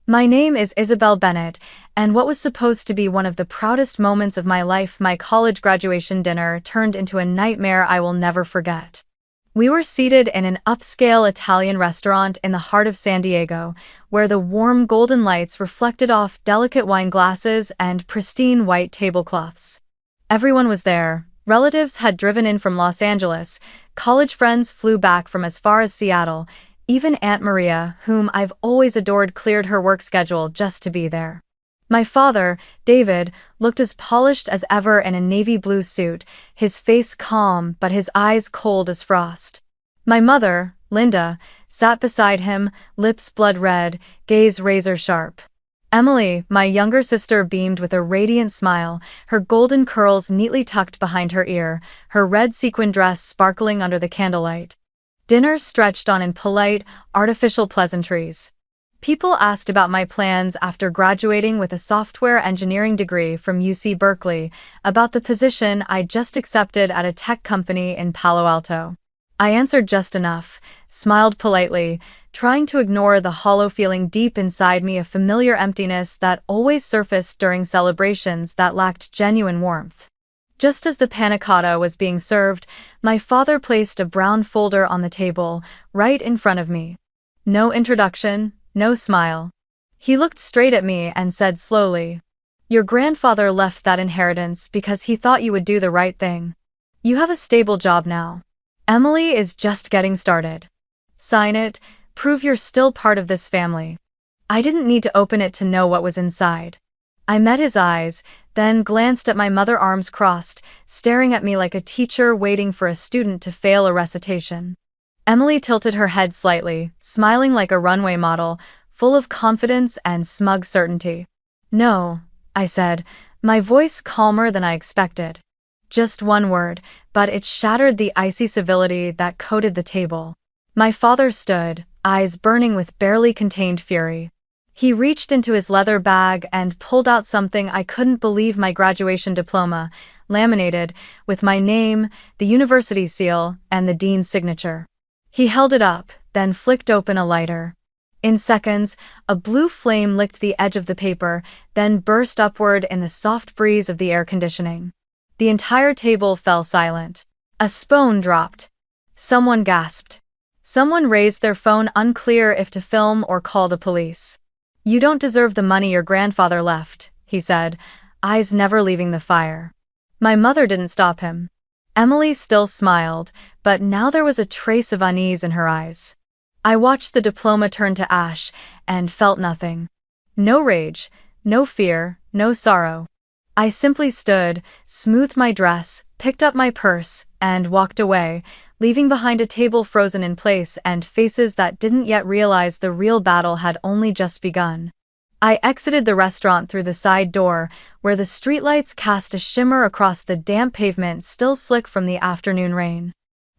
My name is Isabelle Bennett, and what was supposed to be one of the proudest moments of my life, my college graduation dinner, turned into a nightmare I will never forget. We were seated in an upscale Italian restaurant in the heart of San Diego, where the warm golden lights reflected off delicate wine glasses and pristine white tablecloths. Everyone was there. Relatives had driven in from Los Angeles, college friends flew back from as far as Seattle. Even Aunt Maria, whom I've always adored, cleared her work schedule just to be there. My father, David, looked as polished as ever in a navy blue suit, his face calm but his eyes cold as frost. My mother, Linda, sat beside him, lips blood red, gaze razor sharp. Emily, my younger sister, beamed with a radiant smile, her golden curls neatly tucked behind her ear, her red sequin dress sparkling under the candlelight. Dinner stretched on in polite, artificial pleasantries. People asked about my plans after graduating with a software engineering degree from UC Berkeley, about the position I'd just accepted at a tech company in Palo Alto. I answered just enough, smiled politely, trying to ignore the hollow feeling deep inside me, a familiar emptiness that always surfaced during celebrations that lacked genuine warmth. Just as the panna cotta was being served, my father placed a brown folder on the table, right in front of me. No introduction, no smile. He looked straight at me and said slowly, "Your grandfather left that inheritance because he thought you would do the right thing. You have a stable job now. Emily is just getting started. Sign it, prove you're still part of this family." I didn't need to open it to know what was inside. I met his eyes, then glanced at my mother, arms crossed, staring at me like a teacher waiting for a student to fail a recitation. Emily tilted her head slightly, smiling like a runway model, full of confidence and smug certainty. "No," I said, my voice calmer than I expected. Just one word, but it shattered the icy civility that coated the table. My father stood, eyes burning with barely contained fury. He reached into his leather bag and pulled out something I couldn't believe, my graduation diploma, laminated, with my name, the university seal, and the dean's signature. He held it up, then flicked open a lighter. In seconds, a blue flame licked the edge of the paper, then burst upward in the soft breeze of the air conditioning. The entire table fell silent. A spoon dropped. Someone gasped. Someone raised their phone, unclear if to film or call the police. "You don't deserve the money your grandfather left," he said, eyes never leaving the fire. My mother didn't stop him. Emily still smiled, but now there was a trace of unease in her eyes. I watched the diploma turn to ash and felt nothing. No rage, no fear, no sorrow. I simply stood, smoothed my dress, picked up my purse, and walked away, leaving behind a table frozen in place and faces that didn't yet realize the real battle had only just begun. I exited the restaurant through the side door, where the streetlights cast a shimmer across the damp pavement, still slick from the afternoon rain.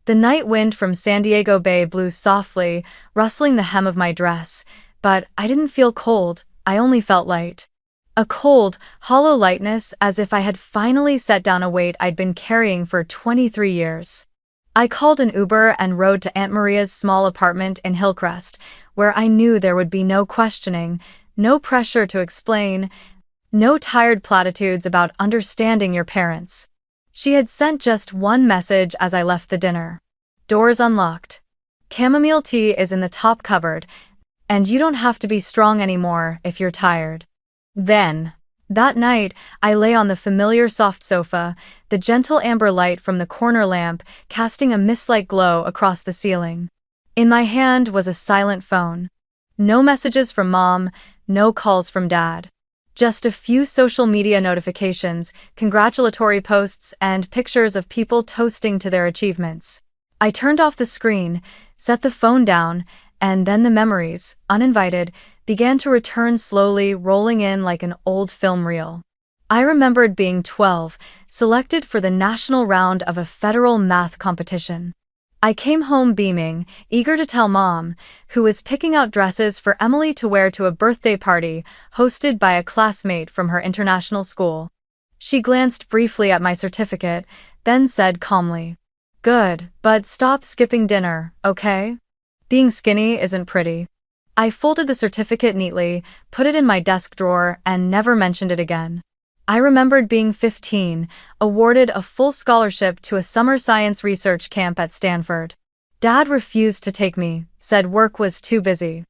The night wind from San Diego Bay blew softly, rustling the hem of my dress, but I didn't feel cold, I only felt light. A cold, hollow lightness, as if I had finally set down a weight I'd been carrying for 23 years. I called an Uber and rode to Aunt Maria's small apartment in Hillcrest, where I knew there would be no questioning, no pressure to explain, no tired platitudes about understanding your parents. She had sent just one message as I left the dinner. "Doors unlocked. Chamomile tea is in the top cupboard, and you don't have to be strong anymore if you're tired." Then, that night, I lay on the familiar soft sofa, the gentle amber light from the corner lamp casting a mist-like glow across the ceiling. In my hand was a silent phone. No messages from Mom, no calls from Dad. Just a few social media notifications, congratulatory posts, and pictures of people toasting to their achievements. I turned off the screen, set the phone down, and then the memories, uninvited, began to return slowly, rolling in like an old film reel. I remembered being 12, selected for the national round of a federal math competition. I came home beaming, eager to tell Mom, who was picking out dresses for Emily to wear to a birthday party hosted by a classmate from her international school. She glanced briefly at my certificate, then said calmly, "Good, but stop skipping dinner, okay? Being skinny isn't pretty." I folded the certificate neatly, put it in my desk drawer, and never mentioned it again. I remembered being 15, awarded a full scholarship to a summer science research camp at Stanford. Dad refused to take me, said work was too busy.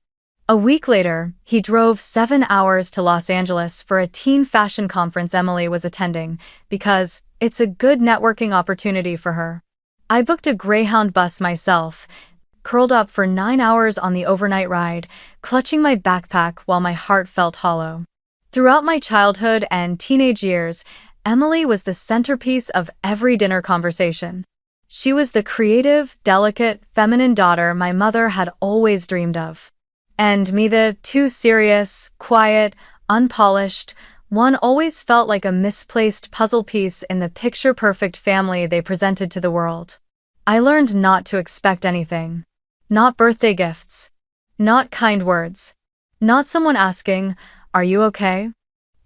A week later, he drove 7 hours to Los Angeles for a teen fashion conference Emily was attending, because it's a good networking opportunity for her. I booked a Greyhound bus myself, curled up for 9 hours on the overnight ride, clutching my backpack while my heart felt hollow. Throughout my childhood and teenage years, Emily was the centerpiece of every dinner conversation. She was the creative, delicate, feminine daughter my mother had always dreamed of. And me, the too serious, quiet, unpolished one, always felt like a misplaced puzzle piece in the picture-perfect family they presented to the world. I learned not to expect anything. Not birthday gifts. Not kind words. Not someone asking, "Are you okay?"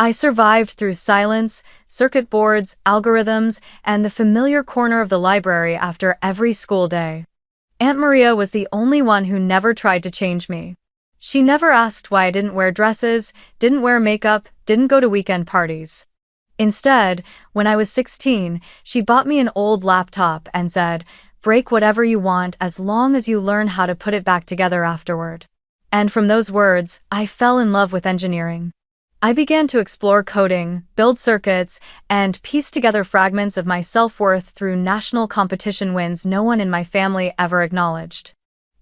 I survived through silence, circuit boards, algorithms, and the familiar corner of the library after every school day. Aunt Maria was the only one who never tried to change me. She never asked why I didn't wear dresses, didn't wear makeup, didn't go to weekend parties. Instead, when I was 16, she bought me an old laptop and said, "Break whatever you want as long as you learn how to put it back together afterward." And from those words, I fell in love with engineering. I began to explore coding, build circuits, and piece together fragments of my self-worth through national competition wins no one in my family ever acknowledged.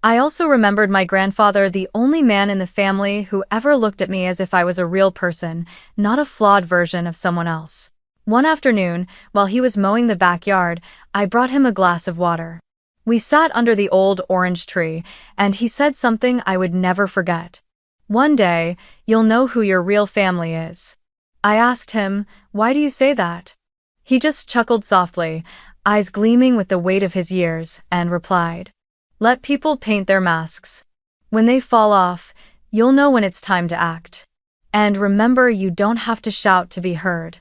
I also remembered my grandfather, the only man in the family who ever looked at me as if I was a real person, not a flawed version of someone else. One afternoon, while he was mowing the backyard, I brought him a glass of water. We sat under the old orange tree, and he said something I would never forget. "One day, you'll know who your real family is." I asked him, "Why do you say that?" He just chuckled softly, eyes gleaming with the weight of his years, and replied, "Let people paint their masks. When they fall off, you'll know when it's time to act. And remember, you don't have to shout to be heard."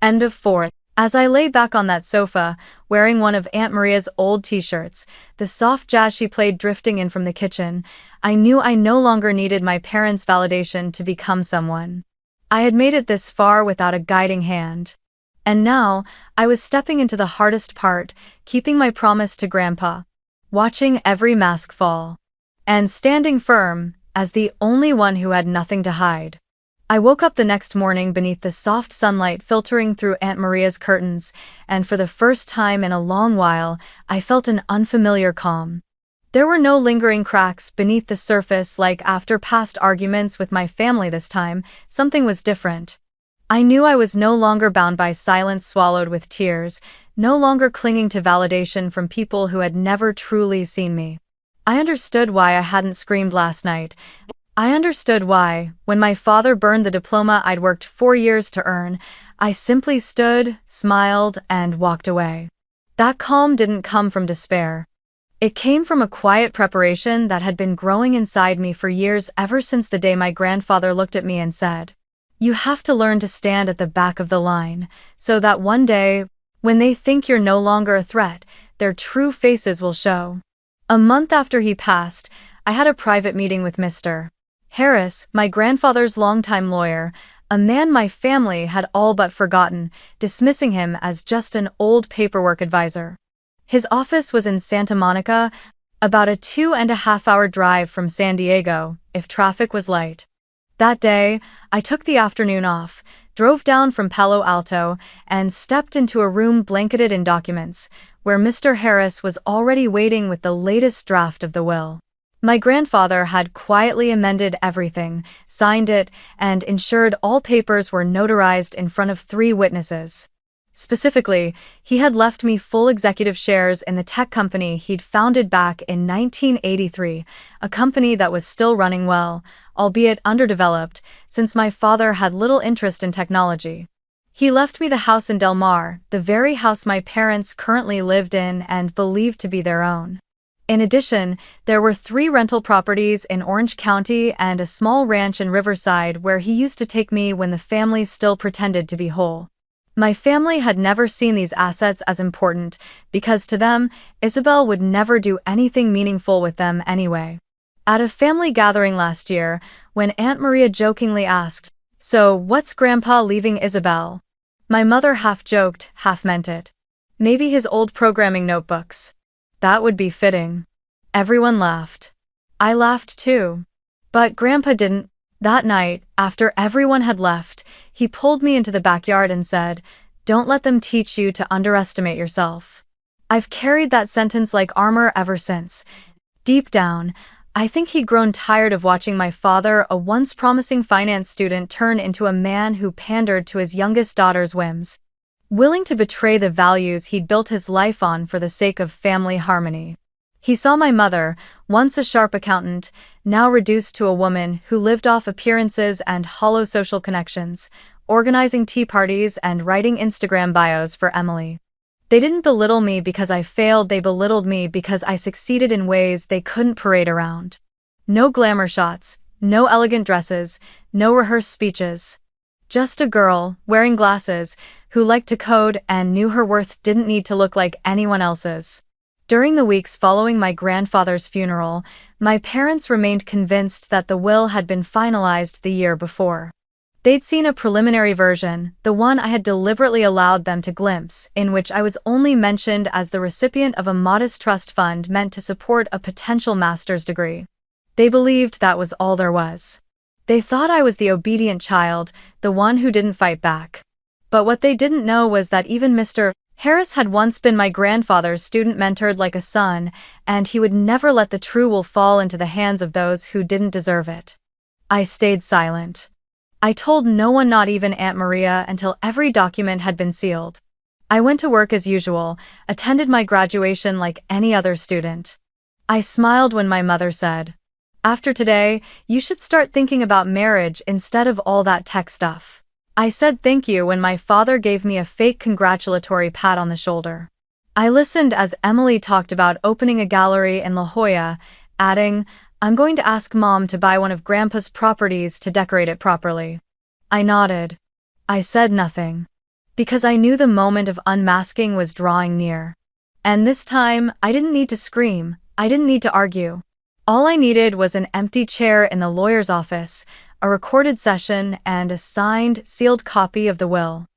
End of 4. As I lay back on that sofa, wearing one of Aunt Maria's old t-shirts, the soft jazz she played drifting in from the kitchen, I knew I no longer needed my parents' validation to become someone. I had made it this far without a guiding hand. And now, I was stepping into the hardest part, keeping my promise to Grandpa, watching every mask fall, and standing firm, as the only one who had nothing to hide. I woke up the next morning beneath the soft sunlight filtering through Aunt Maria's curtains, and for the first time in a long while, I felt an unfamiliar calm. There were no lingering cracks beneath the surface like after past arguments with my family this time. Something was different. I knew I was no longer bound by silence swallowed with tears, no longer clinging to validation from people who had never truly seen me. I understood why I hadn't screamed last night. I understood why, when my father burned the diploma I'd worked 4 years to earn, I simply stood, smiled, and walked away. That calm didn't come from despair. It came from a quiet preparation that had been growing inside me for years, ever since the day my grandfather looked at me and said, "You have to learn to stand at the back of the line, so that one day, when they think you're no longer a threat, their true faces will show." A month after he passed, I had a private meeting with Mr. Harris, my grandfather's longtime lawyer, a man my family had all but forgotten, dismissing him as just an old paperwork advisor. His office was in Santa Monica, about a 2.5-hour drive from San Diego, if traffic was light. That day, I took the afternoon off, drove down from Palo Alto, and stepped into a room blanketed in documents, where Mr. Harris was already waiting with the latest draft of the will. My grandfather had quietly amended everything, signed it, and ensured all papers were notarized in front of 3 witnesses. Specifically, he had left me full executive shares in the tech company he'd founded back in 1983, a company that was still running well, albeit underdeveloped, since my father had little interest in technology. He left me the house in Del Mar, the very house my parents currently lived in and believed to be their own. In addition, there were 3 rental properties in Orange County and a small ranch in Riverside where he used to take me when the family still pretended to be whole. My family had never seen these assets as important, because to them, Isabelle would never do anything meaningful with them anyway. At a family gathering last year, when Aunt Maria jokingly asked, "So, what's Grandpa leaving Isabelle?" My mother half joked, half meant it. "Maybe his old programming notebooks." That would be fitting. Everyone laughed. I laughed too. But Grandpa didn't. That night, after everyone had left, he pulled me into the backyard and said, "Don't let them teach you to underestimate yourself." I've carried that sentence like armor ever since. Deep down, I think he'd grown tired of watching my father, a once promising finance student, turn into a man who pandered to his youngest daughter's whims, willing to betray the values he'd built his life on for the sake of family harmony. He saw my mother, once a sharp accountant, now reduced to a woman who lived off appearances and hollow social connections, organizing tea parties and writing Instagram bios for Emily. They didn't belittle me because I failed, they belittled me because I succeeded in ways they couldn't parade around. No glamour shots, no elegant dresses, no rehearsed speeches. Just a girl, wearing glasses, who liked to code and knew her worth didn't need to look like anyone else's. During the weeks following my grandfather's funeral, my parents remained convinced that the will had been finalized the year before. They'd seen a preliminary version, the one I had deliberately allowed them to glimpse, in which I was only mentioned as the recipient of a modest trust fund meant to support a potential master's degree. They believed that was all there was. They thought I was the obedient child, the one who didn't fight back. But what they didn't know was that even Mr. Harris had once been my grandfather's student, mentored like a son, and he would never let the true will fall into the hands of those who didn't deserve it. I stayed silent. I told no one, not even Aunt Maria, until every document had been sealed. I went to work as usual, attended my graduation like any other student. I smiled when my mother said, "After today, you should start thinking about marriage instead of all that tech stuff." I said thank you when my father gave me a fake congratulatory pat on the shoulder. I listened as Emily talked about opening a gallery in La Jolla, adding, "I'm going to ask Mom to buy one of Grandpa's properties to decorate it properly." I nodded. I said nothing, because I knew the moment of unmasking was drawing near. And this time, I didn't need to scream, I didn't need to argue. All I needed was an empty chair in the lawyer's office, a recorded session, and a signed, sealed copy of the will.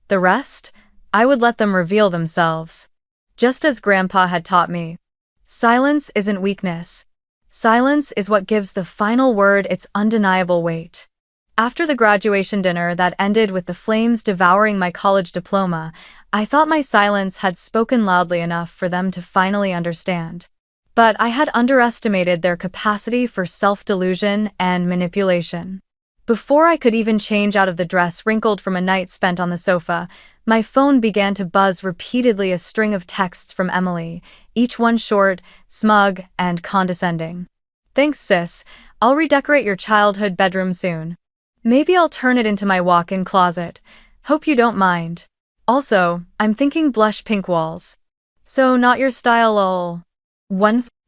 The rest? I would let them reveal themselves. Just as Grandpa had taught me. Silence isn't weakness. Silence is what gives the final word its undeniable weight. After the graduation dinner that ended with the flames devouring my college diploma, I thought my silence had spoken loudly enough for them to finally understand. But I had underestimated their capacity for self-delusion and manipulation. Before I could even change out of the dress wrinkled from a night spent on the sofa, my phone began to buzz repeatedly, a string of texts from Emily, each one short, smug, and condescending. "Thanks, sis. I'll redecorate your childhood bedroom soon. Maybe I'll turn it into my walk-in closet. Hope you don't mind. Also, I'm thinking blush pink walls. So not your style, lol."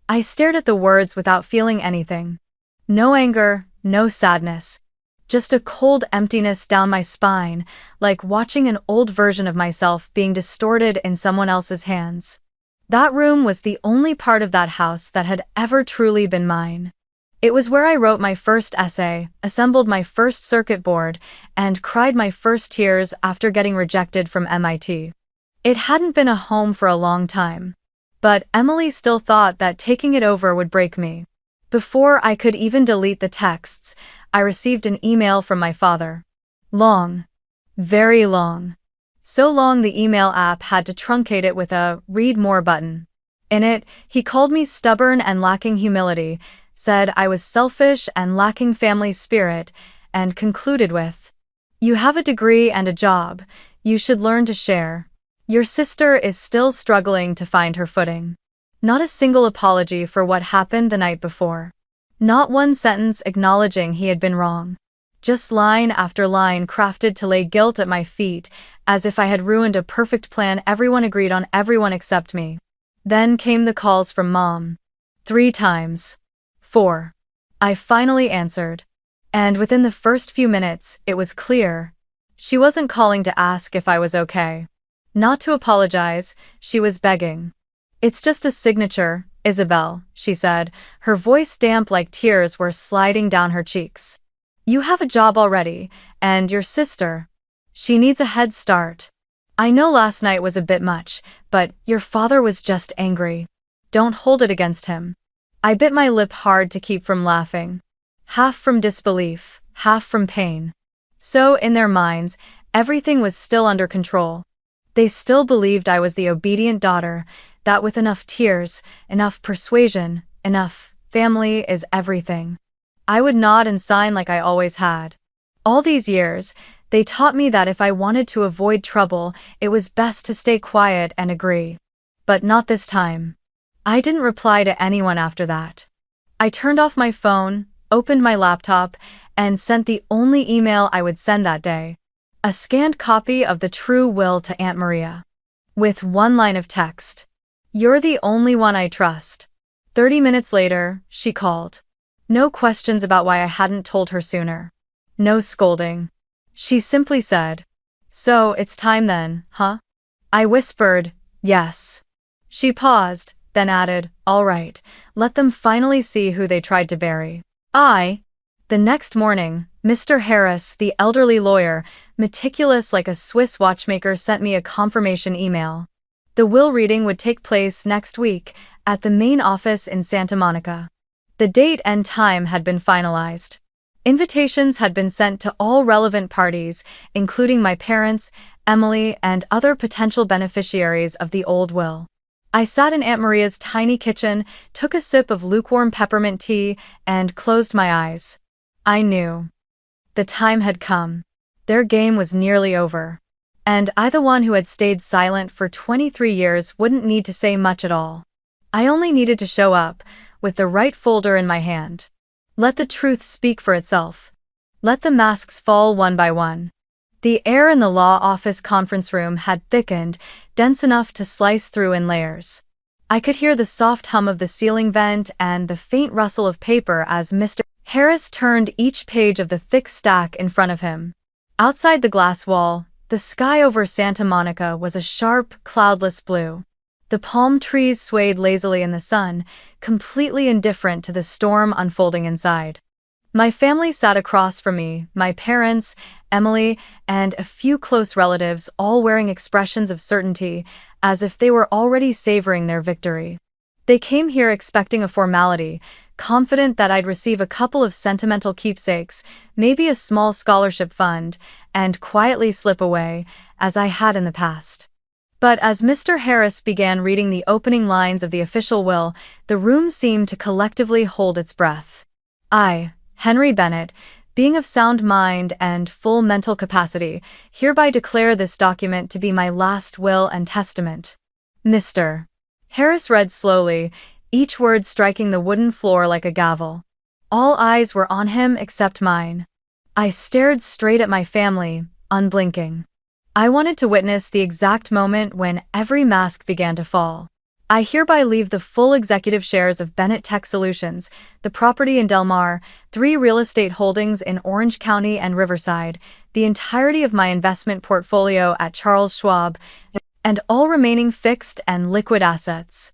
I stared at the words without feeling anything. No anger, no sadness. Just a cold emptiness down my spine, like watching an old version of myself being distorted in someone else's hands. That room was the only part of that house that had ever truly been mine. It was where I wrote my first essay, assembled my first circuit board, and cried my first tears after getting rejected from MIT. It hadn't been a home for a long time. But Emily still thought that taking it over would break me. Before I could even delete the texts, I received an email from my father. Long. Very long. So long the email app had to truncate it with a "read more" button. In it, he called me stubborn and lacking humility, said I was selfish and lacking family spirit, and concluded with, "You have a degree and a job. You should learn to share. Your sister is still struggling to find her footing." Not a single apology for what happened the night before. Not one sentence acknowledging he had been wrong. Just line after line crafted to lay guilt at my feet, as if I had ruined a perfect plan everyone agreed on, everyone except me. Then came the calls from Mom. 3 times. 4. I finally answered. And within the first few minutes, it was clear. She wasn't calling to ask if I was okay. Not to apologize, she was begging. "It's just a signature, Isabelle, she said, her voice damp like tears were sliding down her cheeks. You have a job already, and your sister. She needs a head start. I know last night was a bit much, but your father was just angry. Don't hold it against him. I bit my lip hard to keep from laughing. Half from disbelief, half from pain. So, in their minds, everything was still under control. They still believed I was the obedient daughter, that with enough tears, enough persuasion, enough family is everything. I would nod and sign like I always had. All these years, they taught me that if I wanted to avoid trouble, it was best to stay quiet and agree. But not this time. I didn't reply to anyone after that. I turned off my phone, opened my laptop, and sent the only email I would send that day. A scanned copy of the true will to Aunt Maria. With one line of text. You're the only one I trust. 30 minutes later, she called. No questions about why I hadn't told her sooner. No scolding. She simply said, "So, it's time then, huh?" I whispered, "Yes." She paused, then added, "All right, let them finally see who they tried to bury." The next morning, Mr. Harris, the elderly lawyer, meticulous like a Swiss watchmaker, sent me a confirmation email. The will reading would take place next week, at the main office in Santa Monica. The date and time had been finalized. Invitations had been sent to all relevant parties, including my parents, Emily, and other potential beneficiaries of the old will. I sat in Aunt Maria's tiny kitchen, took a sip of lukewarm peppermint tea, and closed my eyes. I knew. The time had come. Their game was nearly over. And I, the one who had stayed silent for 23 years, wouldn't need to say much at all. I only needed to show up, with the right folder in my hand. Let the truth speak for itself. Let the masks fall one by one. The air in the law office conference room had thickened, dense enough to slice through in layers. I could hear the soft hum of the ceiling vent and the faint rustle of paper as Mr. Harris turned each page of the thick stack in front of him. Outside the glass wall, the sky over Santa Monica was a sharp, cloudless blue. The palm trees swayed lazily in the sun, completely indifferent to the storm unfolding inside. My family sat across from me, my parents, Emily, and a few close relatives, all wearing expressions of certainty, as if they were already savoring their victory. They came here expecting a formality, confident that I'd receive a couple of sentimental keepsakes, maybe a small scholarship fund, and quietly slip away, as I had in the past. But as Mr. Harris began reading the opening lines of the official will, the room seemed to collectively hold its breath. I, Henry Bennett, being of sound mind and full mental capacity, hereby declare this document to be my last will and testament. Mr. Harris read slowly, each word striking the wooden floor like a gavel. All eyes were on him except mine. I stared straight at my family, unblinking. I wanted to witness the exact moment when every mask began to fall. I hereby leave the full executive shares of Bennett Tech Solutions, the property in Del Mar, 3 real estate holdings in Orange County and Riverside, the entirety of my investment portfolio at Charles Schwab, and all remaining fixed and liquid assets.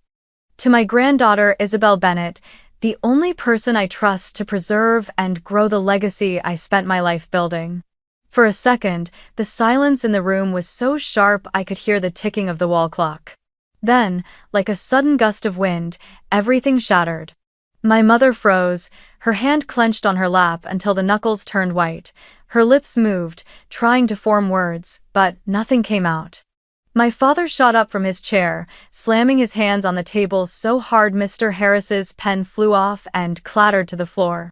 To my granddaughter Isabelle Bennett, the only person I trust to preserve and grow the legacy I spent my life building. For a second, the silence in the room was so sharp I could hear the ticking of the wall clock. Then, like a sudden gust of wind, everything shattered. My mother froze, her hand clenched on her lap until the knuckles turned white. Her lips moved, trying to form words, but nothing came out. My father shot up from his chair, slamming his hands on the table so hard Mr. Harris's pen flew off and clattered to the floor.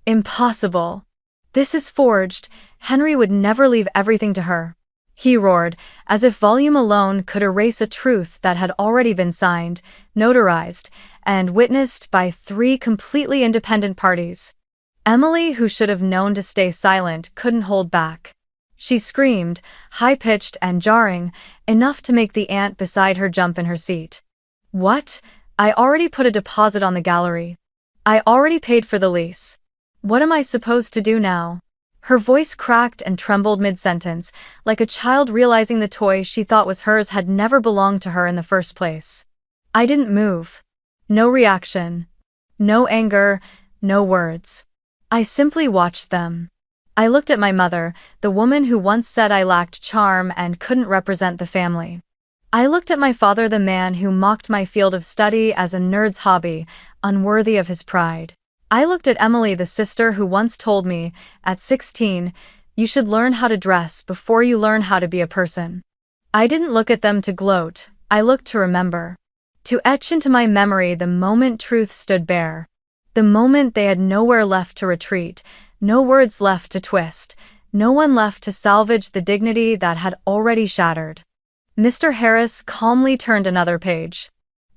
Impossible. This is forged. Henry would never leave everything to her. He roared, as if volume alone could erase a truth that had already been signed, notarized, and witnessed by 3 completely independent parties. Emily, who should have known to stay silent, couldn't hold back. She screamed, high-pitched and jarring, enough to make the aunt beside her jump in her seat. What? I already put a deposit on the gallery. I already paid for the lease. What am I supposed to do now? Her voice cracked and trembled mid-sentence, like a child realizing the toy she thought was hers had never belonged to her in the first place. I didn't move. No reaction. No anger, no words. I simply watched them. I looked at my mother, the woman who once said I lacked charm and couldn't represent the family. I looked at my father, the man who mocked my field of study as a nerd's hobby, unworthy of his pride. I looked at Emily, the sister who once told me, at 16, you should learn how to dress before you learn how to be a person. I didn't look at them to gloat, I looked to remember. To etch into my memory the moment truth stood bare. The moment they had nowhere left to retreat, no words left to twist, no one left to salvage the dignity that had already shattered. Mr. Harris calmly turned another page.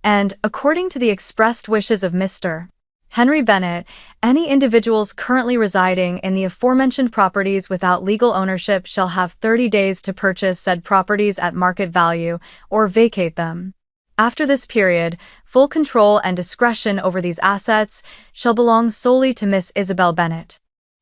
And, according to the expressed wishes of Mr. Henry Bennett, any individuals currently residing in the aforementioned properties without legal ownership shall have 30 days to purchase said properties at market value or vacate them. After this period, full control and discretion over these assets shall belong solely to Miss Isabelle Bennett.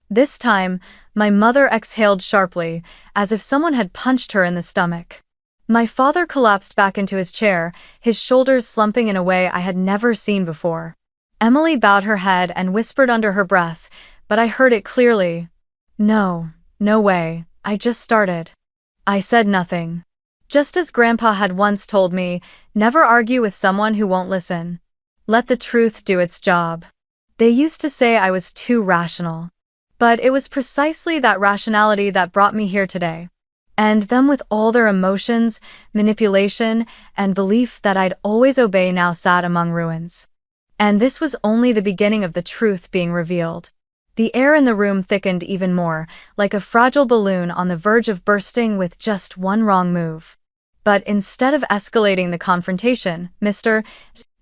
This time, my mother exhaled sharply, as if someone had punched her in the stomach. My father collapsed back into his chair, his shoulders slumping in a way I had never seen before. Emily bowed her head and whispered under her breath, but I heard it clearly. No way, I just started. I said nothing. Just as Grandpa had once told me, never argue with someone who won't listen. Let the truth do its job. They used to say I was too rational. But it was precisely that rationality that brought me here today. And them with all their emotions, manipulation, and belief that I'd always obey now sat among ruins. And this was only the beginning of the truth being revealed. The air in the room thickened even more, like a fragile balloon on the verge of bursting with just one wrong move. But instead of escalating the confrontation, Mr.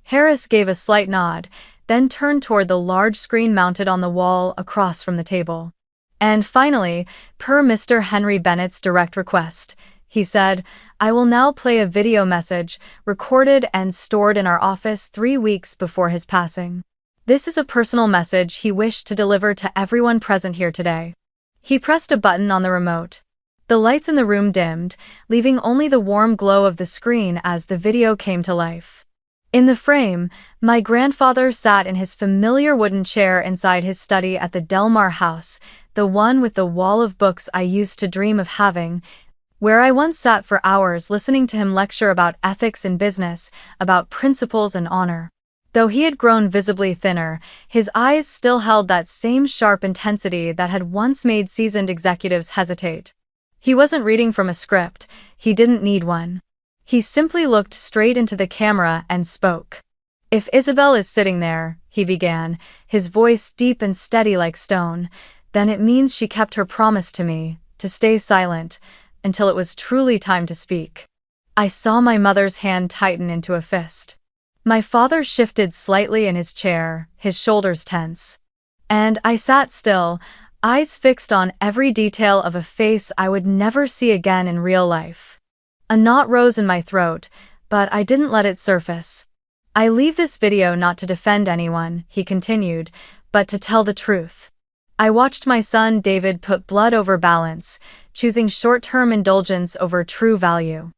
Harris gave a slight nod, then turned toward the large screen mounted on the wall across from the table. And finally, per Mr. Henry Bennett's direct request, he said, I will now play a video message, recorded and stored in our office 3 weeks before his passing. This is a personal message he wished to deliver to everyone present here today. He pressed a button on the remote. The lights in the room dimmed, leaving only the warm glow of the screen as the video came to life. In the frame, my grandfather sat in his familiar wooden chair inside his study at the Delmar house, the one with the wall of books I used to dream of having, where I once sat for hours listening to him lecture about ethics in business, about principles and honor. Though he had grown visibly thinner, his eyes still held that same sharp intensity that had once made seasoned executives hesitate. He wasn't reading from a script, he didn't need one. He simply looked straight into the camera and spoke. If Isabelle is sitting there, he began, his voice deep and steady like stone, then it means she kept her promise to me, to stay silent, until it was truly time to speak. I saw my mother's hand tighten into a fist. My father shifted slightly in his chair, his shoulders tense. And I sat still, eyes fixed on every detail of a face I would never see again in real life. A knot rose in my throat, but I didn't let it surface. I leave this video not to defend anyone, he continued, but to tell the truth. I watched my son David put blood over balance, choosing short-term indulgence over true value.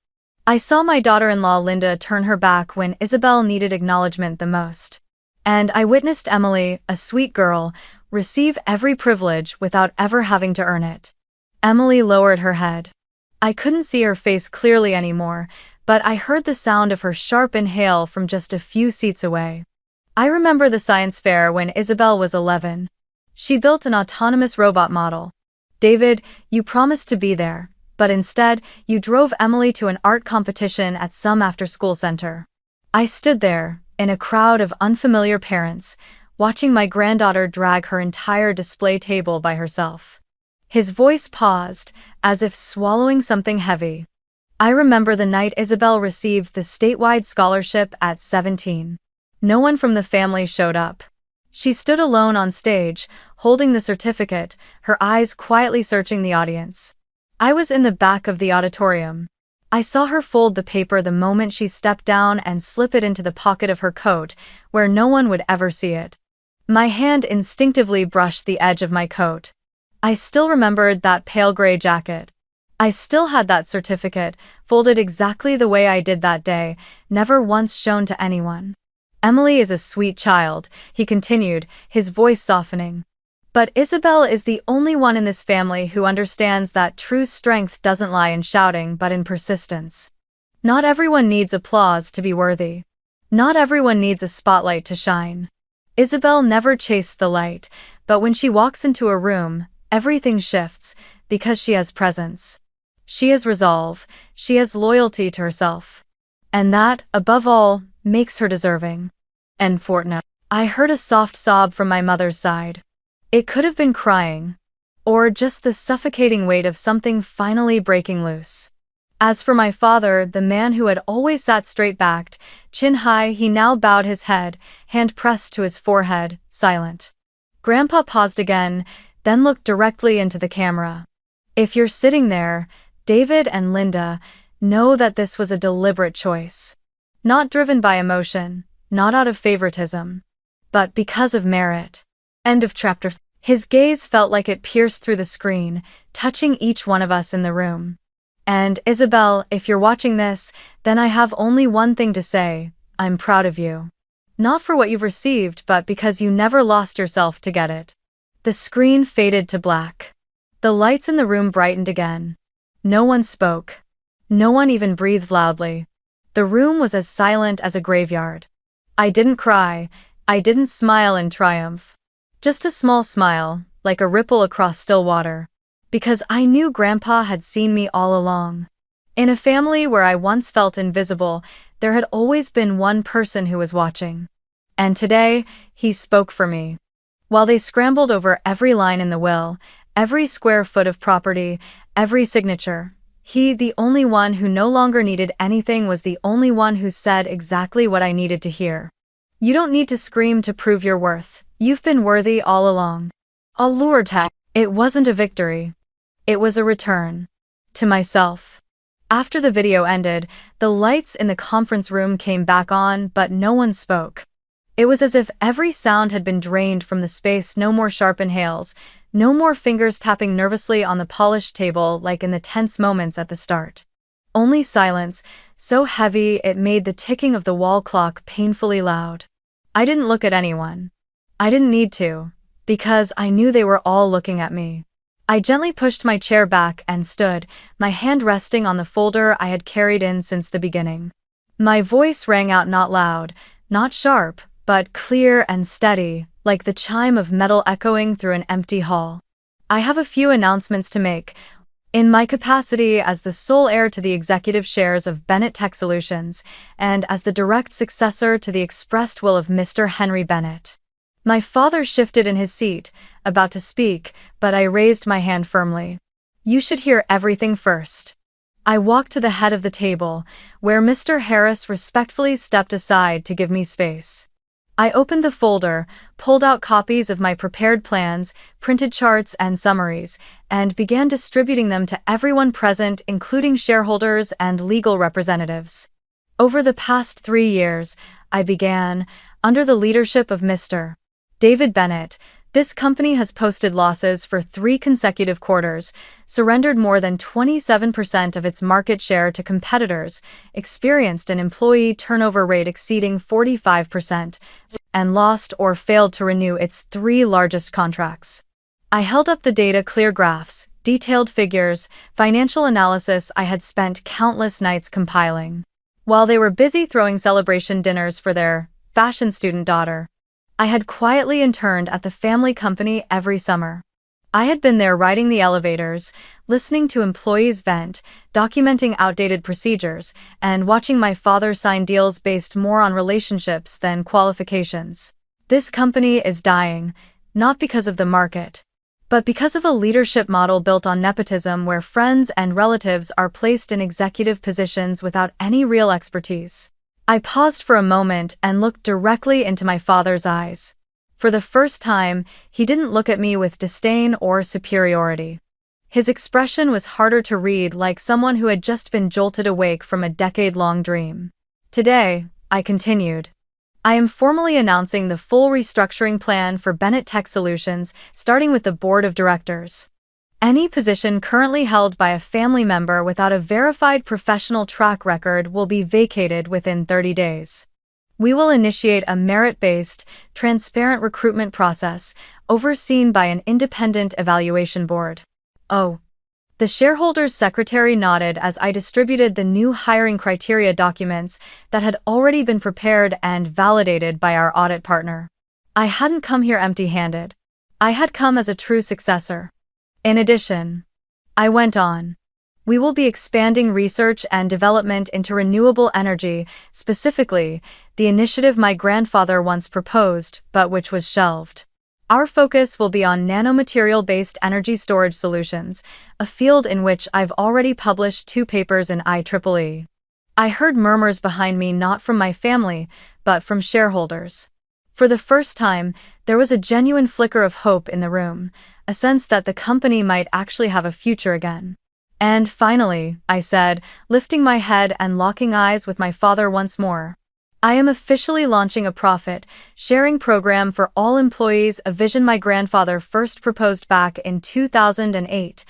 I saw my daughter-in-law Linda turn her back when Isabelle needed acknowledgement the most. And I witnessed Emily, a sweet girl, receive every privilege without ever having to earn it. Emily lowered her head. I couldn't see her face clearly anymore, but I heard the sound of her sharp inhale from just a few seats away. I remember the science fair when Isabelle was 11. She built an autonomous robot model. David, you promised to be there, but instead, you drove Emily to an art competition at some after-school center. I stood there, in a crowd of unfamiliar parents, watching my granddaughter drag her entire display table by herself. His voice paused, as if swallowing something heavy. I remember the night Isabelle received the statewide scholarship at 17. No one from the family showed up. She stood alone on stage, holding the certificate, her eyes quietly searching the audience. I was in the back of the auditorium. I saw her fold the paper the moment she stepped down and slip it into the pocket of her coat, where no one would ever see it. My hand instinctively brushed the edge of my coat. I still remembered that pale gray jacket. I still had that certificate, folded exactly the way I did that day, never once shown to anyone. Emily is a sweet child, he continued, his voice softening. But Isabelle is the only one in this family who understands that true strength doesn't lie in shouting but in persistence. Not everyone needs applause to be worthy. Not everyone needs a spotlight to shine. Isabelle never chased the light, but when she walks into a room, everything shifts, because she has presence. She has resolve, she has loyalty to herself. And that, above all, makes her deserving. And Fortna. I heard a soft sob from my mother's side. It could have been crying, or just the suffocating weight of something finally breaking loose. As for my father, the man who had always sat straight-backed, chin high, he now bowed his head, hand pressed to his forehead, silent. Grandpa paused again, then looked directly into the camera. If you're sitting there, David and Linda, know that this was a deliberate choice. Not driven by emotion, not out of favoritism, but because of merit. End of chapter. His gaze felt like it pierced through the screen, touching each one of us in the room. And, Isabelle, if you're watching this, then I have only one thing to say: I'm proud of you. Not for what you've received, but because you never lost yourself to get it. The screen faded to black. The lights in the room brightened again. No one spoke. No one even breathed loudly. The room was as silent as a graveyard. I didn't cry. I didn't smile in triumph. Just a small smile, like a ripple across still water. Because I knew Grandpa had seen me all along. In a family where I once felt invisible, there had always been one person who was watching. And today, he spoke for me. While they scrambled over every line in the will, every square foot of property, every signature, he, the only one who no longer needed anything, was the only one who said exactly what I needed to hear. You don't need to scream to prove your worth. You've been worthy all along. Allure tag. It wasn't a victory. It was a return. To myself. After the video ended, the lights in the conference room came back on, but no one spoke. It was as if every sound had been drained from the space. No more sharp inhales, no more fingers tapping nervously on the polished table like in the tense moments at the start. Only silence, so heavy it made the ticking of the wall clock painfully loud. I didn't look at anyone. I didn't need to, because I knew they were all looking at me. I gently pushed my chair back and stood, my hand resting on the folder I had carried in since the beginning. My voice rang out, not loud, not sharp, but clear and steady, like the chime of metal echoing through an empty hall. I have a few announcements to make. In my capacity as the sole heir to the executive shares of Bennett Tech Solutions, and as the direct successor to the expressed will of Mr. Henry Bennett. My father shifted in his seat, about to speak, but I raised my hand firmly. You should hear everything first. I walked to the head of the table, where Mr. Harris respectfully stepped aside to give me space. I opened the folder, pulled out copies of my prepared plans, printed charts and summaries, and began distributing them to everyone present, including shareholders and legal representatives. Over the past 3 years, I began, under the leadership of Mr. David Bennett, this company has posted losses for 3 consecutive quarters, surrendered more than 27% of its market share to competitors, experienced an employee turnover rate exceeding 45%, and lost or failed to renew its 3 largest contracts. I held up the data, clear graphs, detailed figures, financial analysis I had spent countless nights compiling. While they were busy throwing celebration dinners for their fashion student daughter, I had quietly interned at the family company every summer. I had been there riding the elevators, listening to employees vent, documenting outdated procedures, and watching my father sign deals based more on relationships than qualifications. This company is dying, not because of the market, but because of a leadership model built on nepotism where friends and relatives are placed in executive positions without any real expertise. I paused for a moment and looked directly into my father's eyes. For the first time, he didn't look at me with disdain or superiority. His expression was harder to read, like someone who had just been jolted awake from a decade-long dream. Today, I continued, I am formally announcing the full restructuring plan for Bennett Tech Solutions, starting with the board of directors. Any position currently held by a family member without a verified professional track record will be vacated within 30 days. We will initiate a merit-based, transparent recruitment process, overseen by an independent evaluation board. Oh. The shareholders' secretary nodded as I distributed the new hiring criteria documents that had already been prepared and validated by our audit partner. I hadn't come here empty-handed. I had come as a true successor. In addition, I went on. We will be expanding research and development into renewable energy, specifically, the initiative my grandfather once proposed, but which was shelved. Our focus will be on nanomaterial-based energy storage solutions, a field in which I've already published 2 papers in IEEE. I heard murmurs behind me, not from my family, but from shareholders. For the first time, there was a genuine flicker of hope in the room, a sense that the company might actually have a future again. And finally, I said, lifting my head and locking eyes with my father once more, I am officially launching a profit-sharing program for all employees, a vision my grandfather first proposed back in 2008,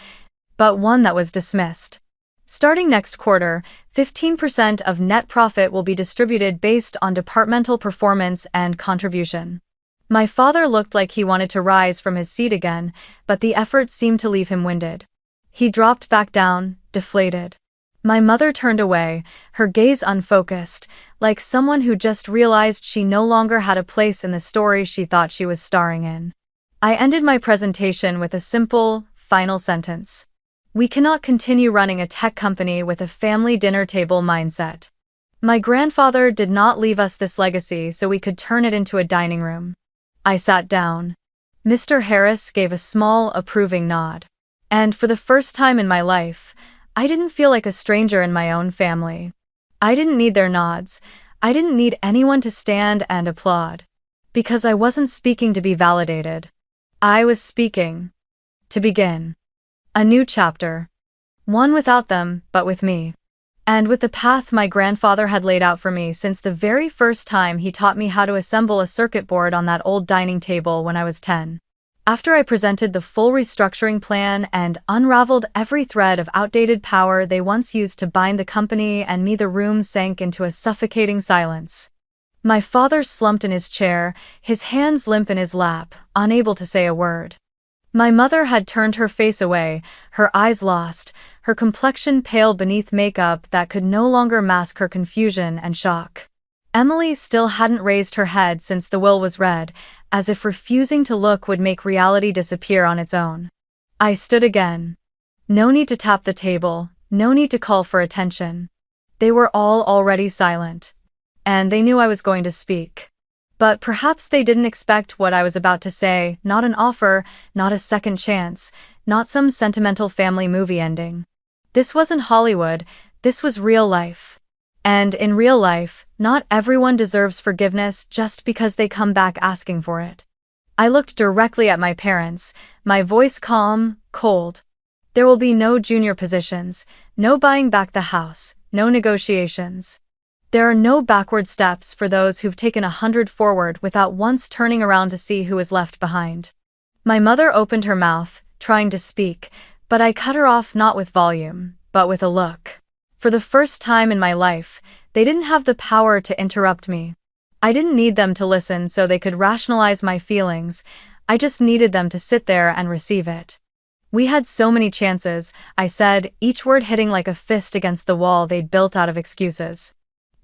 but one that was dismissed. Starting next quarter, 15% of net profit will be distributed based on departmental performance and contribution. My father looked like he wanted to rise from his seat again, but the effort seemed to leave him winded. He dropped back down, deflated. My mother turned away, her gaze unfocused, like someone who just realized she no longer had a place in the story she thought she was starring in. I ended my presentation with a simple, final sentence. We cannot continue running a tech company with a family dinner table mindset. My grandfather did not leave us this legacy so we could turn it into a dining room. I sat down. Mr. Harris gave a small, approving nod. And for the first time in my life, I didn't feel like a stranger in my own family. I didn't need their nods. I didn't need anyone to stand and applaud. Because I wasn't speaking to be validated. I was speaking to begin a new chapter. One without them, but with me. And with the path my grandfather had laid out for me since the very first time he taught me how to assemble a circuit board on that old dining table when I was 10. After I presented the full restructuring plan and unraveled every thread of outdated power they once used to bind the company and me, the room sank into a suffocating silence. My father slumped in his chair, his hands limp in his lap, unable to say a word. My mother had turned her face away, her eyes lost, her complexion pale beneath makeup that could no longer mask her confusion and shock. Emily still hadn't raised her head since the will was read, as if refusing to look would make reality disappear on its own. I stood again. No need to tap the table, no need to call for attention. They were all already silent. And they knew I was going to speak. But perhaps they didn't expect what I was about to say, not an offer, not a second chance, not some sentimental family movie ending. This wasn't Hollywood, this was real life. And in real life, not everyone deserves forgiveness just because they come back asking for it. I looked directly at my parents, my voice calm, cold. There will be no junior positions, no buying back the house, no negotiations. There are no backward steps for those who've taken 100 forward without once turning around to see who is left behind. My mother opened her mouth, trying to speak, but I cut her off not with volume, but with a look. For the first time in my life, they didn't have the power to interrupt me. I didn't need them to listen so they could rationalize my feelings, I just needed them to sit there and receive it. We had so many chances, I said, each word hitting like a fist against the wall they'd built out of excuses.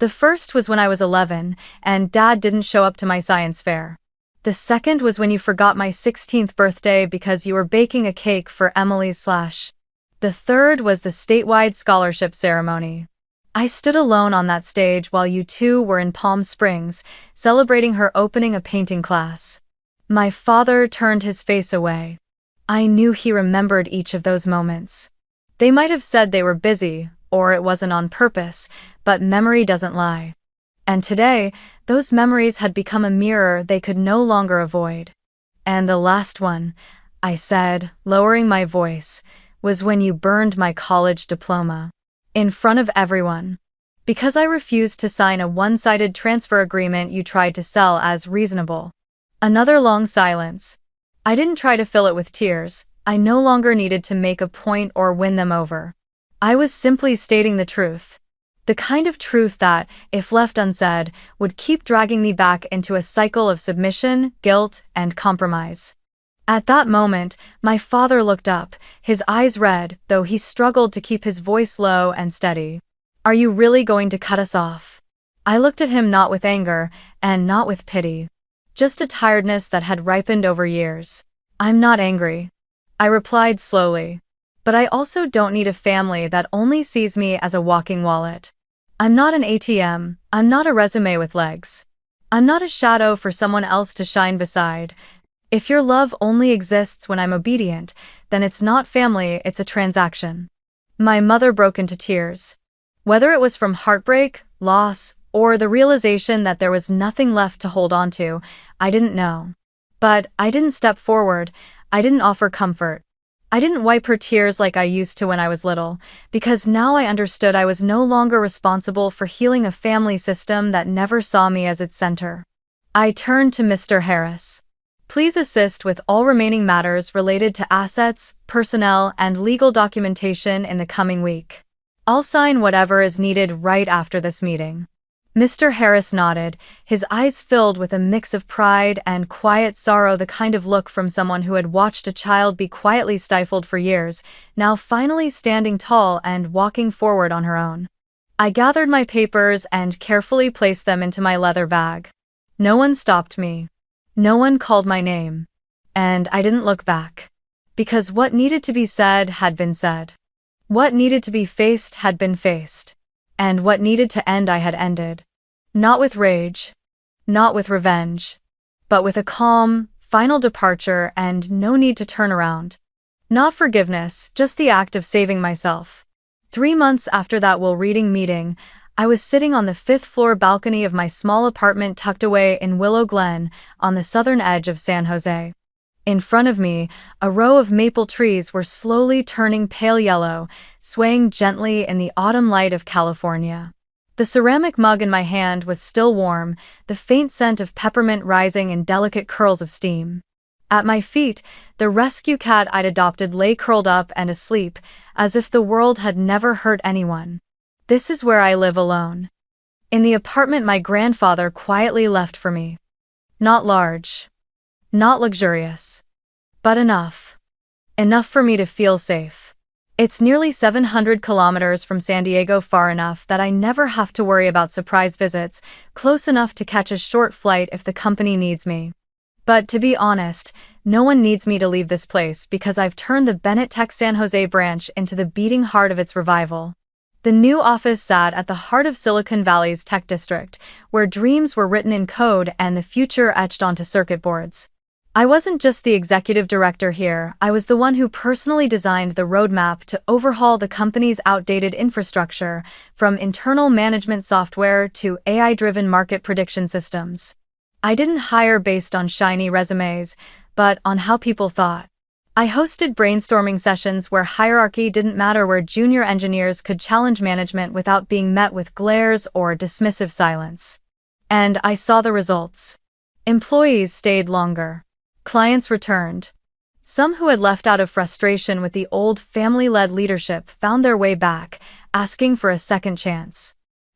The first was when I was 11, and Dad didn't show up to my science fair. The second was when you forgot my 16th birthday because you were baking a cake for Emily's / The third was the statewide scholarship ceremony. I stood alone on that stage while you two were in Palm Springs, celebrating her opening a painting class. My father turned his face away. I knew he remembered each of those moments. They might have said they were busy, or it wasn't on purpose, but memory doesn't lie. And today, those memories had become a mirror they could no longer avoid. And the last one, I said, lowering my voice, was when you burned my college diploma. In front of everyone. Because I refused to sign a one-sided transfer agreement you tried to sell as reasonable. Another long silence. I didn't try to fill it with tears. I no longer needed to make a point or win them over. I was simply stating the truth. The kind of truth that, if left unsaid, would keep dragging me back into a cycle of submission, guilt, and compromise. At that moment, my father looked up, his eyes red, though he struggled to keep his voice low and steady. "Are you really going to cut us off?" I looked at him not with anger, and not with pity. Just a tiredness that had ripened over years. "I'm not angry," I replied slowly. "But I also don't need a family that only sees me as a walking wallet. I'm not an ATM, I'm not a resume with legs. I'm not a shadow for someone else to shine beside. If your love only exists when I'm obedient, then it's not family, it's a transaction." My mother broke into tears. Whether it was from heartbreak, loss, or the realization that there was nothing left to hold on to, I didn't know. But I didn't step forward, I didn't offer comfort. I didn't wipe her tears like I used to when I was little, because now I understood I was no longer responsible for healing a family system that never saw me as its center. I turned to Mr. Harris. "Please assist with all remaining matters related to assets, personnel, and legal documentation in the coming week. I'll sign whatever is needed right after this meeting." Mr. Harris nodded, his eyes filled with a mix of pride and quiet sorrow, the kind of look from someone who had watched a child be quietly stifled for years, now finally standing tall and walking forward on her own. I gathered my papers and carefully placed them into my leather bag. No one stopped me. No one called my name. And I didn't look back. Because what needed to be said had been said. What needed to be faced had been faced. And what needed to end I had ended. Not with rage. Not with revenge. But with a calm, final departure and no need to turn around. Not forgiveness, just the act of saving myself. 3 months after that will-reading meeting, I was sitting on the 5th-floor balcony of my small apartment tucked away in Willow Glen, on the southern edge of San Jose. In front of me, a row of maple trees were slowly turning pale yellow, swaying gently in the autumn light of California. The ceramic mug in my hand was still warm, the faint scent of peppermint rising in delicate curls of steam. At my feet, the rescue cat I'd adopted lay curled up and asleep, as if the world had never hurt anyone. This is where I live alone. In the apartment my grandfather quietly left for me. Not large. Not luxurious. But enough. Enough for me to feel safe. It's nearly 700 kilometers from San Diego, far enough that I never have to worry about surprise visits, close enough to catch a short flight if the company needs me. But to be honest, no one needs me to leave this place because I've turned the Bennett Tech San Jose branch into the beating heart of its revival. The new office sat at the heart of Silicon Valley's tech district, where dreams were written in code and the future etched onto circuit boards. I wasn't just the executive director here, I was the one who personally designed the roadmap to overhaul the company's outdated infrastructure, from internal management software to AI-driven market prediction systems. I didn't hire based on shiny resumes, but on how people thought. I hosted brainstorming sessions where hierarchy didn't matter, where junior engineers could challenge management without being met with glares or dismissive silence. And I saw the results. Employees stayed longer. Clients returned. Some who had left out of frustration with the old family-led leadership found their way back, asking for a second chance.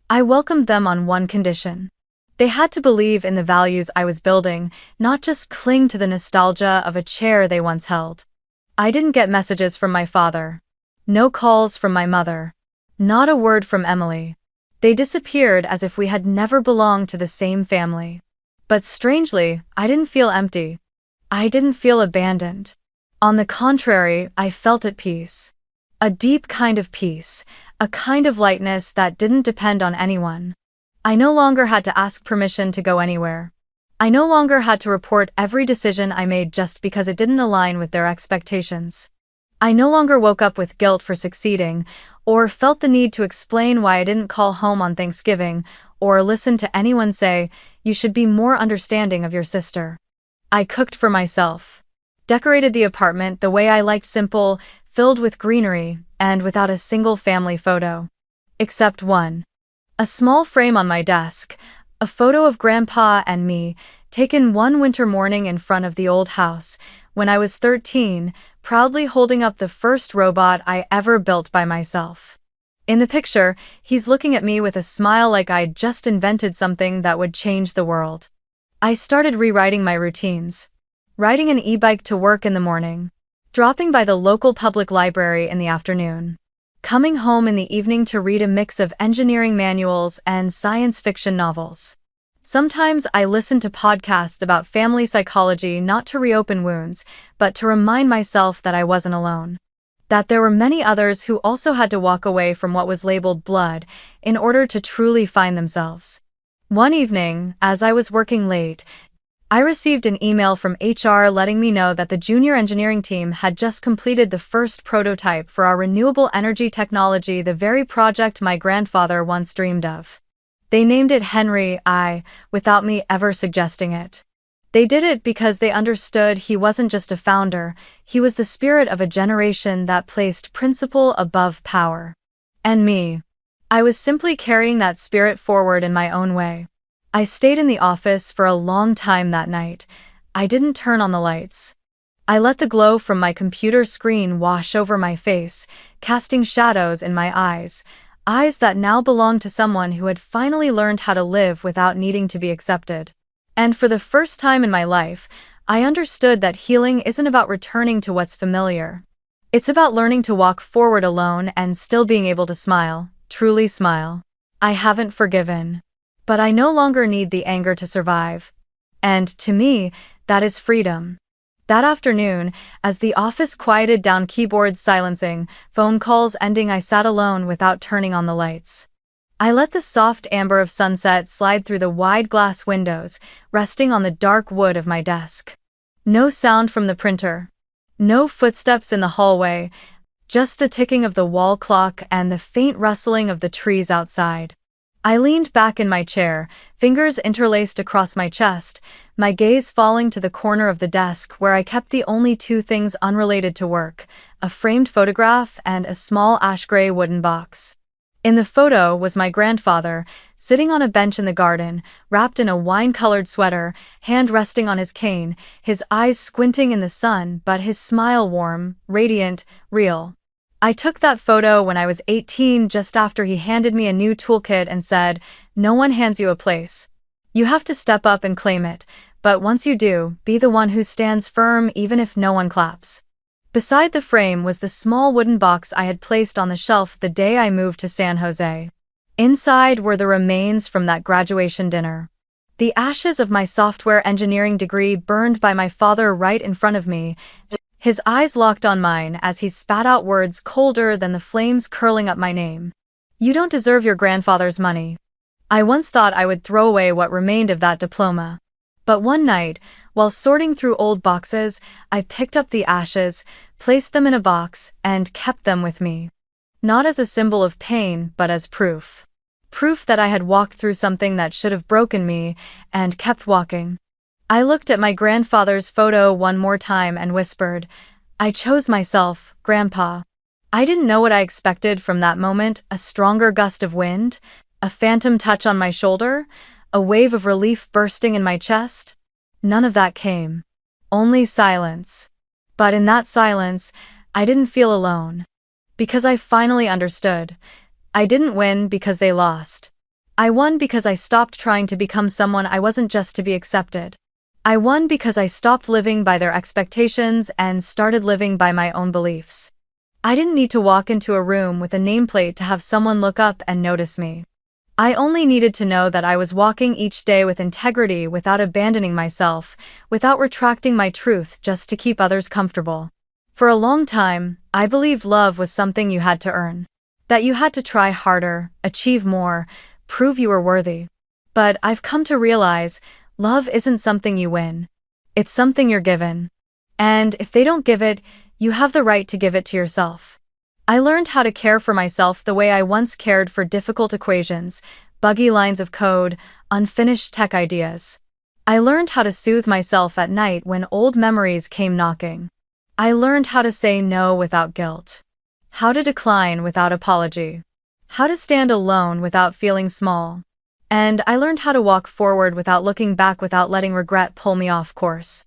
I welcomed them on one condition. They had to believe in the values I was building, not just cling to the nostalgia of a chair they once held. I didn't get messages from my father. No calls from my mother. Not a word from Emily. They disappeared as if we had never belonged to the same family. But strangely, I didn't feel empty. I didn't feel abandoned. On the contrary, I felt at peace. A deep kind of peace, a kind of lightness that didn't depend on anyone. I no longer had to ask permission to go anywhere. I no longer had to report every decision I made just because it didn't align with their expectations. I no longer woke up with guilt for succeeding, or felt the need to explain why I didn't call home on Thanksgiving, or listen to anyone say, "You should be more understanding of your sister." I cooked for myself. Decorated the apartment the way I liked, simple, filled with greenery, and without a single family photo. Except one. A small frame on my desk, a photo of Grandpa and me, taken one winter morning in front of the old house, when I was 13, proudly holding up the first robot I ever built by myself. In the picture, he's looking at me with a smile like I'd just invented something that would change the world. I started rewriting my routines. Riding an e-bike to work in the morning. Dropping by the local public library in the afternoon. Coming home in the evening to read a mix of engineering manuals and science fiction novels. Sometimes I listened to podcasts about family psychology not to reopen wounds, but to remind myself that I wasn't alone. That there were many others who also had to walk away from what was labeled blood in order to truly find themselves. One evening, as I was working late, I received an email from HR letting me know that the junior engineering team had just completed the first prototype for our renewable energy technology, the very project my grandfather once dreamed of. They named it Henry I, without me ever suggesting it. They did it because they understood he wasn't just a founder, he was the spirit of a generation that placed principle above power. And me. I was simply carrying that spirit forward in my own way. I stayed in the office for a long time that night. I didn't turn on the lights. I let the glow from my computer screen wash over my face, casting shadows in my eyes that now belonged to someone who had finally learned how to live without needing to be accepted. And for the first time in my life, I understood that healing isn't about returning to what's familiar. It's about learning to walk forward alone and still being able to smile, truly smile. I haven't forgiven. But I no longer need the anger to survive. And, to me, that is freedom. That afternoon, as the office quieted down, keyboards silencing, phone calls ending, I sat alone without turning on the lights. I let the soft amber of sunset slide through the wide glass windows, resting on the dark wood of my desk. No sound from the printer. No footsteps in the hallway, just the ticking of the wall clock and the faint rustling of the trees outside. I leaned back in my chair, fingers interlaced across my chest, my gaze falling to the corner of the desk where I kept the only two things unrelated to work, a framed photograph and a small ash-gray wooden box. In the photo was my grandfather, sitting on a bench in the garden, wrapped in a wine-colored sweater, hand resting on his cane, his eyes squinting in the sun but his smile warm, radiant, real. I took that photo when I was 18, just after he handed me a new toolkit and said, "No one hands you a place. You have to step up and claim it, but once you do, be the one who stands firm even if no one claps." Beside the frame was the small wooden box I had placed on the shelf the day I moved to San Jose. Inside were the remains from that graduation dinner. The ashes of my software engineering degree burned by my father right in front of me. His eyes locked on mine as he spat out words colder than the flames curling up my name. "You don't deserve your grandfather's money." I once thought I would throw away what remained of that diploma. But one night, while sorting through old boxes, I picked up the ashes, placed them in a box, and kept them with me. Not as a symbol of pain, but as proof. Proof that I had walked through something that should have broken me, and kept walking. I looked at my grandfather's photo one more time and whispered, "I chose myself, Grandpa." I didn't know what I expected from that moment, a stronger gust of wind, a phantom touch on my shoulder, a wave of relief bursting in my chest. None of that came. Only silence. But in that silence, I didn't feel alone. Because I finally understood. I didn't win because they lost. I won because I stopped trying to become someone I wasn't just to be accepted. I won because I stopped living by their expectations and started living by my own beliefs. I didn't need to walk into a room with a nameplate to have someone look up and notice me. I only needed to know that I was walking each day with integrity without abandoning myself, without retracting my truth just to keep others comfortable. For a long time, I believed love was something you had to earn. That you had to try harder, achieve more, prove you were worthy. But I've come to realize, love isn't something you win. It's something you're given. And if they don't give it, you have the right to give it to yourself. I learned how to care for myself the way I once cared for difficult equations, buggy lines of code, unfinished tech ideas. I learned how to soothe myself at night when old memories came knocking. I learned how to say no without guilt. How to decline without apology. How to stand alone without feeling small. And I learned how to walk forward without looking back, without letting regret pull me off course.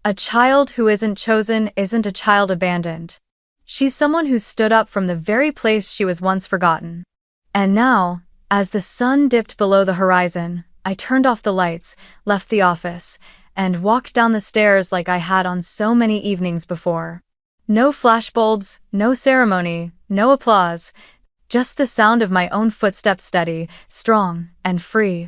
A child who isn't chosen isn't a child abandoned. She's someone who stood up from the very place she was once forgotten. And now, as the sun dipped below the horizon, I turned off the lights, left the office, and walked down the stairs like I had on so many evenings before. No flashbulbs, no ceremony, no applause, just the sound of my own footsteps, steady, strong, and free.